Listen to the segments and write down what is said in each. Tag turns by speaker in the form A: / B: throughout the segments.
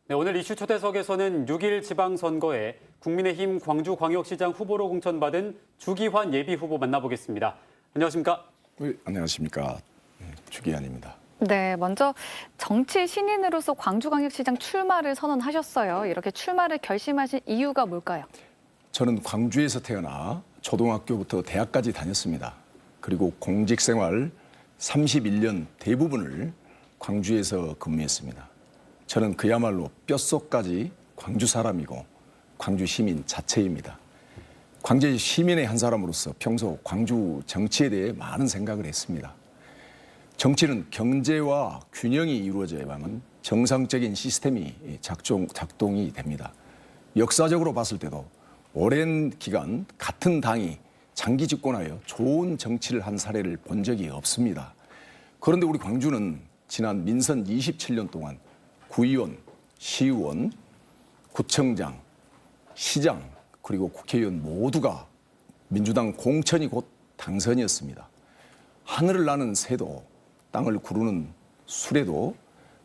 A: 네, 오늘 이슈 초대석에서는 6일 지방선거에 국민의힘 광주광역시장 후보로 공천받은 주기환 예비후보 만나보겠습니다. 안녕하십니까?
B: 네, 안녕하십니까. 주기환입니다.
C: 네, 먼저 정치 신인으로서 광주광역시장 출마를 선언하셨어요. 이렇게 출마를 결심하신 이유가 뭘까요?
B: 저는 광주에서 태어나 초등학교부터 대학까지 다녔습니다. 그리고 공직생활 31년 대부분을 광주에서 근무했습니다. 저는 그야말로 뼛속까지 광주 사람이고 광주 시민 자체입니다. 광주 시민의 한 사람으로서 평소 광주 정치에 대해 많은 생각을 했습니다. 정치는 경제와 균형이 이루어져야만 정상적인 시스템이 작동이 됩니다. 역사적으로 봤을 때도 오랜 기간 같은 당이 장기 집권하여 좋은 정치를 한 사례를 본 적이 없습니다. 그런데 우리 광주는 지난 민선 27년 동안 구의원, 시의원, 구청장, 시장 그리고 국회의원 모두가 민주당 공천이 곧 당선이었습니다. 하늘을 나는 새도 땅을 구르는 수레도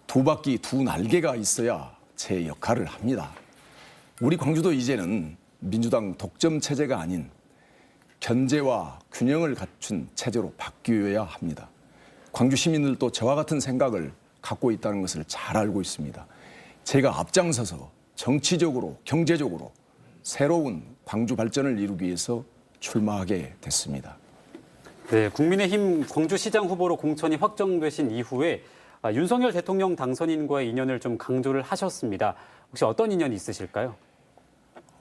B: 두 바퀴 두 날개가 있어야 제 역할을 합니다. 우리 광주도 이제는 민주당 독점 체제가 아닌 견제와 균형을 갖춘 체제로 바뀌어야 합니다. 광주 시민들도 저와 같은 생각을 갖고 있다는 것을 잘 알고 있습니다. 제가 앞장서서 정치적으로 경제적으로 새로운 광주 발전을 이루기 위해서 출마하게 됐습니다.
A: 네, 국민의힘 광주시장 후보로 공천이 확정되신 이후에 윤석열 대통령 당선인과의 인연을 좀 강조를 하셨습니다. 혹시 어떤 인연이 있으실까요?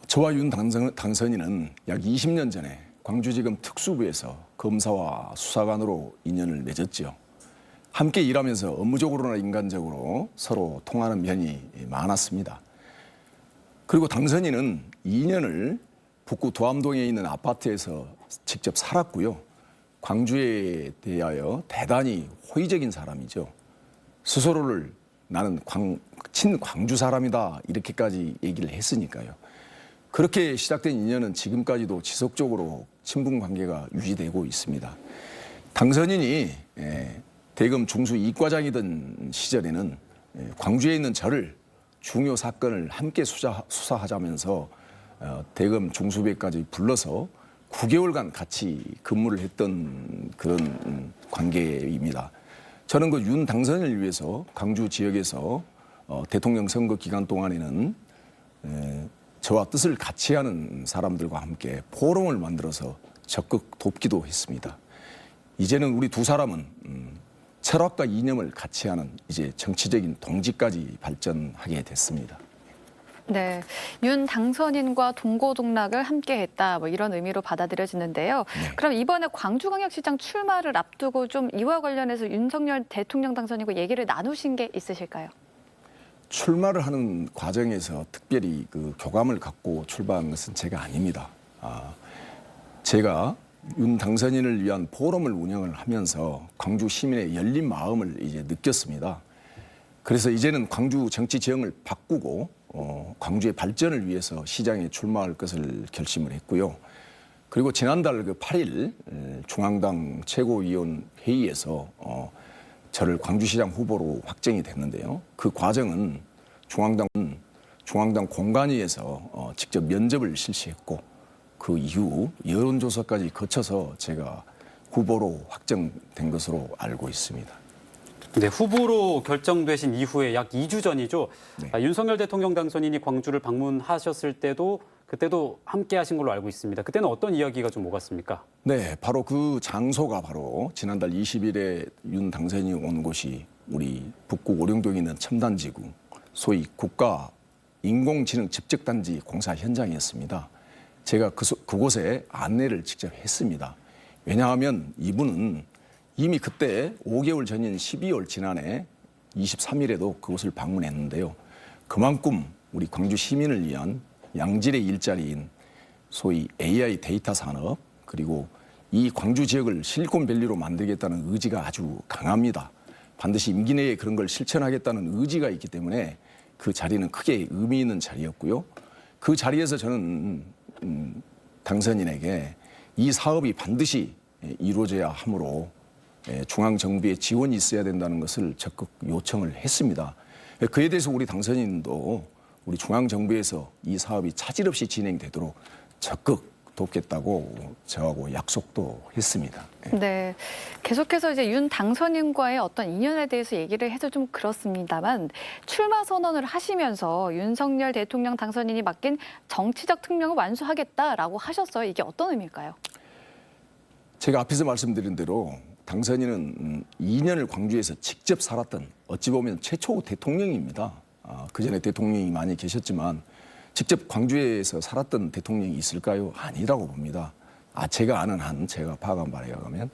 B: 저와 윤 당선인은 약 20년 전에 광주지검 특수부에서 검사와 수사관으로 인연을 맺었죠. 함께 일하면서 업무적으로나 인간적으로 서로 통하는 면이 많았습니다. 그리고 당선인은 2년을 북구 도암동에 있는 아파트에서 직접 살았고요. 광주에 대하여 대단히 호의적인 사람이죠. 스스로를 나는 친광주 사람이다 이렇게까지 얘기를 했으니까요. 그렇게 시작된 인연은 지금까지도 지속적으로 친분 관계가 유지되고 있습니다. 당선인이 대검 중수 이과장이던 시절에는 광주에 있는 저를 중요 사건을 함께 수사하자면서 대검 중수부에까지 불러서 9개월간 같이 근무를 했던 그런 관계입니다. 저는 그 윤 당선인을 위해서 광주 지역에서 대통령 선거 기간 동안에는 저와 뜻을 같이 하는 사람들과 함께 포럼을 만들어서 적극 돕기도 했습니다. 이제는 우리 두 사람은 철학과 이념을 같이 하는 이제 정치적인 동지까지 발전하게 됐습니다.
C: 네, 윤 당선인과 동고동락을 함께했다 뭐 이런 의미로 받아들여지는데요.
B: 네.
C: 그럼 이번에 광주광역시장 출마를 앞두고 좀 이와 관련해서 윤석열 대통령 당선인과 얘기를 나누신 게 있으실까요?
B: 출마를 하는 과정에서 특별히 그 교감을 갖고 출마한 것은 제가 아닙니다. 제가 윤 당선인을 위한 포럼을 운영을 하면서 광주 시민의 열린 마음을 이제 느꼈습니다. 그래서 이제는 광주 정치 지형을 바꾸고 광주의 발전을 위해서 시장에 출마할 것을 결심을 했고요. 그리고 지난달 그 8일 중앙당 최고위원 회의에서 저를 광주시장 후보로 확정이 됐는데요. 그 과정은 중앙당 공관위에서 직접 면접을 실시했고 그 이후 여론조사까지 거쳐서 제가 후보로 확정된 것으로 알고 있습니다.
A: 네, 후보로 결정되신 이후에 약 2주 전이죠.
B: 네.
A: 윤석열 대통령 당선인이 광주를 방문하셨을 때도 그때도 함께 하신 걸로 알고 있습니다. 그때는 어떤 이야기가 좀 오갔습니까?
B: 네, 바로 그 장소가 바로 지난달 20일에 윤 당선인이 온 곳이 우리 북구 오령동에 있는 첨단지구, 소위 국가 인공지능 집적단지 공사 현장이었습니다. 제가 그곳에 안내를 직접 했습니다. 왜냐하면 이분은 이미 그때 5개월 전인 12월 지난해 23일에도 그곳을 방문했는데요. 그만큼 우리 광주 시민을 위한 양질의 일자리인 소위 AI 데이터 산업 그리고 이 광주 지역을 실리콘밸리로 만들겠다는 의지가 아주 강합니다. 반드시 임기 내에 그런 걸 실천하겠다는 의지가 있기 때문에 그 자리는 크게 의미 있는 자리였고요. 그 자리에서 저는 당선인에게 이 사업이 반드시 이루어져야 하므로 중앙정부의 지원이 있어야 된다는 것을 적극 요청을 했습니다. 그에 대해서 우리 당선인도 우리 중앙정부에서 이 사업이 차질 없이 진행되도록 적극 돕겠다고 저하고 약속도 했습니다.
C: 네. 계속해서 이제 윤 당선인과의 어떤 인연에 대해서 얘기를 해서 좀 그렇습니다만 출마 선언을 하시면서 윤석열 대통령 당선인이 맡긴 정치적 특명을 완수하겠다라고 하셨어요. 이게 어떤 의미일까요?
B: 제가 앞에서 말씀드린 대로 당선인은 2년을 광주에서 직접 살았던 어찌 보면 최초 대통령입니다. 그전에 대통령이 많이 계셨지만 직접 광주에서 살았던 대통령이 있을까요? 아니라고 봅니다. 제가 아는 한, 제가 파악한 바에 의하면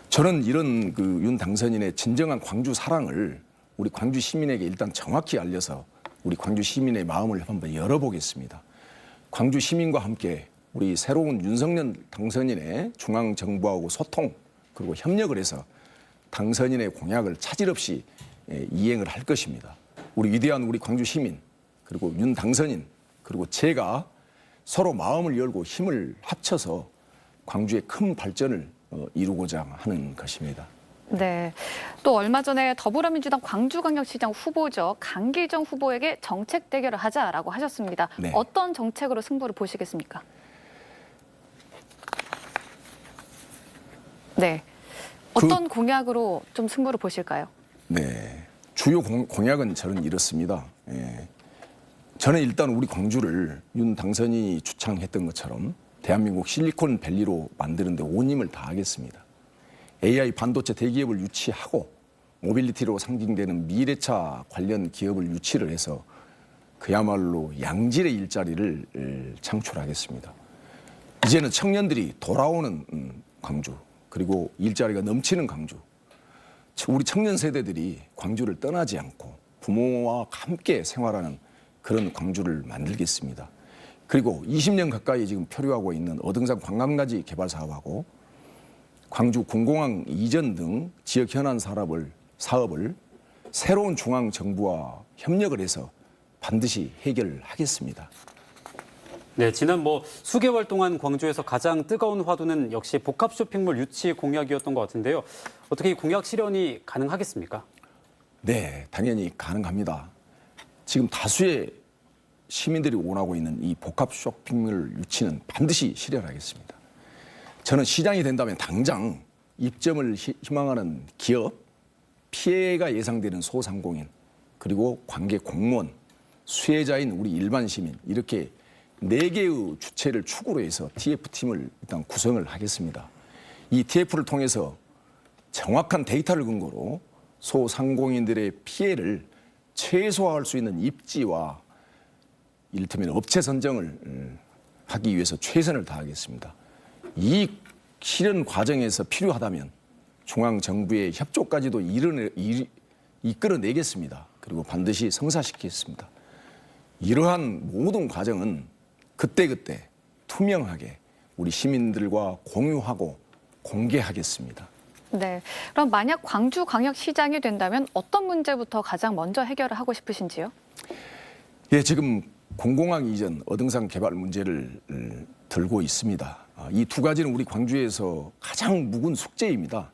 B: 저는 이런 그 윤 당선인의 진정한 광주 사랑을 우리 광주 시민에게 일단 정확히 알려서 우리 광주 시민의 마음을 한번 열어보겠습니다. 광주 시민과 함께 우리 새로운 윤석열 당선인의 중앙정부하고 소통 그리고 협력을 해서 당선인의 공약을 차질 없이 이행을 할 것입니다. 우리 위대한 우리 광주 시민 그리고 윤 당선인 그리고 제가 서로 마음을 열고 힘을 합쳐서 광주의 큰 발전을 이루고자 하는 것입니다.
C: 네. 또 얼마 전에 더불어민주당 광주광역시장 후보죠. 강기정 후보에게 정책 대결을 하자라고 하셨습니다.
B: 네.
C: 어떤 정책으로 승부를 보시겠습니까? 네. 어떤 공약으로 좀 승부를 보실까요?
B: 네. 주요 공약은 저는 이렇습니다. 저는 일단 우리 광주를 윤 당선인이 주창했던 것처럼 대한민국 실리콘밸리로 만드는 데 온 힘을 다하겠습니다. AI 반도체 대기업을 유치하고 모빌리티로 상징되는 미래차 관련 기업을 유치를 해서 그야말로 양질의 일자리를 창출하겠습니다. 이제는 청년들이 돌아오는 광주 그리고 일자리가 넘치는 광주 우리 청년 세대들이 광주를 떠나지 않고 부모와 함께 생활하는 그런 광주를 만들겠습니다. 그리고 20년 가까이 지금 표류하고 있는 어등산 관광가지 개발 사업하고 광주 군공항 이전 등 지역 현안 사업을 새로운 중앙 정부와 협력을 해서 반드시 해결하겠습니다.
A: 네, 지난 수개월 동안 광주에서 가장 뜨거운 화두는 역시 복합 쇼핑몰 유치 공약이었던 것 같은데요. 어떻게 이 공약 실현이 가능하겠습니까?
B: 네, 당연히 가능합니다. 지금 다수의 시민들이 원하고 있는 이 복합 쇼핑몰 유치는 반드시 실현하겠습니다. 저는 시장이 된다면 당장 입점을 희망하는 기업, 피해가 예상되는 소상공인, 그리고 관계 공무원, 수혜자인 우리 일반 시민 이렇게 4개의 주체를 축으로 해서 TF팀을 일단 구성을 하겠습니다. 이 TF를 통해서 정확한 데이터를 근거로 소상공인들의 피해를 최소화할 수 있는 입지와 이를테면 업체 선정을 하기 위해서 최선을 다하겠습니다. 이 실현 과정에서 필요하다면 중앙정부의 협조까지도 이끌어내겠습니다. 그리고 반드시 성사시키겠습니다. 이러한 모든 과정은 그때그때 투명하게 우리 시민들과 공유하고 공개하겠습니다.
C: 네. 그럼 만약 광주광역시장이 된다면 어떤 문제부터 가장 먼저 해결을 하고 싶으신지요?
B: 예, 지금 공공항 이전 어등산 개발 문제를 들고 있습니다. 이 두 가지는 우리 광주에서 가장 묵은 숙제입니다.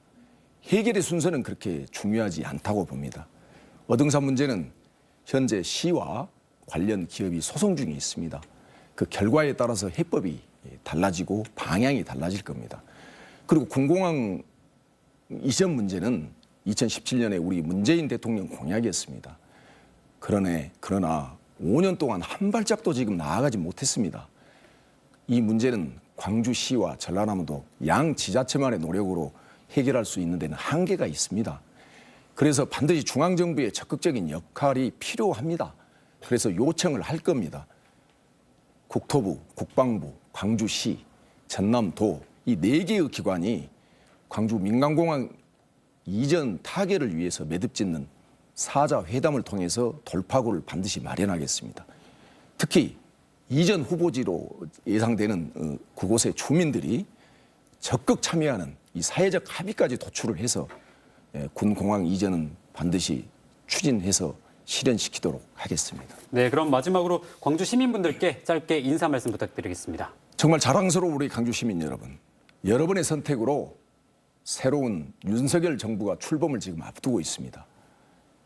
B: 해결의 순서는 그렇게 중요하지 않다고 봅니다. 어등산 문제는 현재 시와 관련 기업이 소송 중에 있습니다. 그 결과에 따라서 해법이 달라지고 방향이 달라질 겁니다. 그리고 군공항 이전 문제는 2017년에 우리 문재인 대통령 공약이었습니다. 그러나 5년 동안 한 발짝도 지금 나아가지 못했습니다. 이 문제는 광주시와 전라남도 양 지자체만의 노력으로 해결할 수 있는 데는 한계가 있습니다. 그래서 반드시 중앙정부의 적극적인 역할이 필요합니다. 그래서 요청을 할 겁니다. 국토부, 국방부, 광주시, 전남도 이 4개의 기관이 광주 민간공항 이전 타결을 위해서 매듭짓는 사자 회담을 통해서 돌파구를 반드시 마련하겠습니다. 특히 이전 후보지로 예상되는 그곳의 주민들이 적극 참여하는 이 사회적 합의까지 도출을 해서 군공항 이전은 반드시 추진해서 실현시키도록 하겠습니다.
A: 네, 그럼 마지막으로 광주 시민분들께 짧게 인사 말씀 부탁드리겠습니다.
B: 정말 자랑스러운 우리 광주 시민 여러분, 여러분의 선택으로 새로운 윤석열 정부가 출범을 지금 앞두고 있습니다.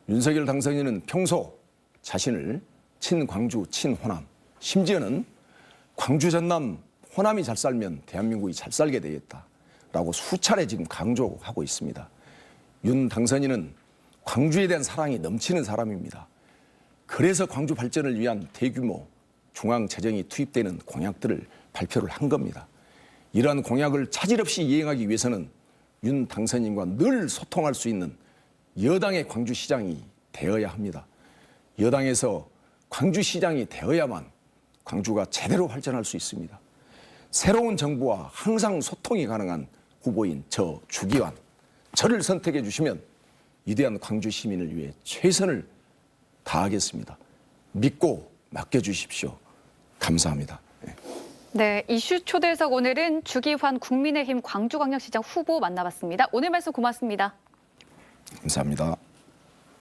B: 윤석열 당선인은 평소 자신을 친광주, 친호남, 심지어는 광주, 전남, 호남이 잘 살면 대한민국이 잘 살게 되겠다라고 수차례 지금 강조하고 있습니다. 윤 당선인은 광주에 대한 사랑이 넘치는 사람입니다. 그래서 광주 발전을 위한 대규모 중앙 재정이 투입되는 공약들을 발표를 한 겁니다. 이러한 공약을 차질 없이 이행하기 위해서는 윤 당선인과 늘 소통할 수 있는 여당의 광주시장이 되어야 합니다. 여당에서 광주시장이 되어야만 광주가 제대로 발전할 수 있습니다. 새로운 정부와 항상 소통이 가능한 후보인 저 주기환, 저를 선택해 주시면 위대한 광주 시민을 위해 최선을 다하겠습니다. 믿고 맡겨주십시오. 감사합니다.
C: 네, 이슈 초대석 오늘은 주기환 국민의힘 광주광역시장 후보 만나봤습니다. 오늘 말씀 고맙습니다.
B: 감사합니다.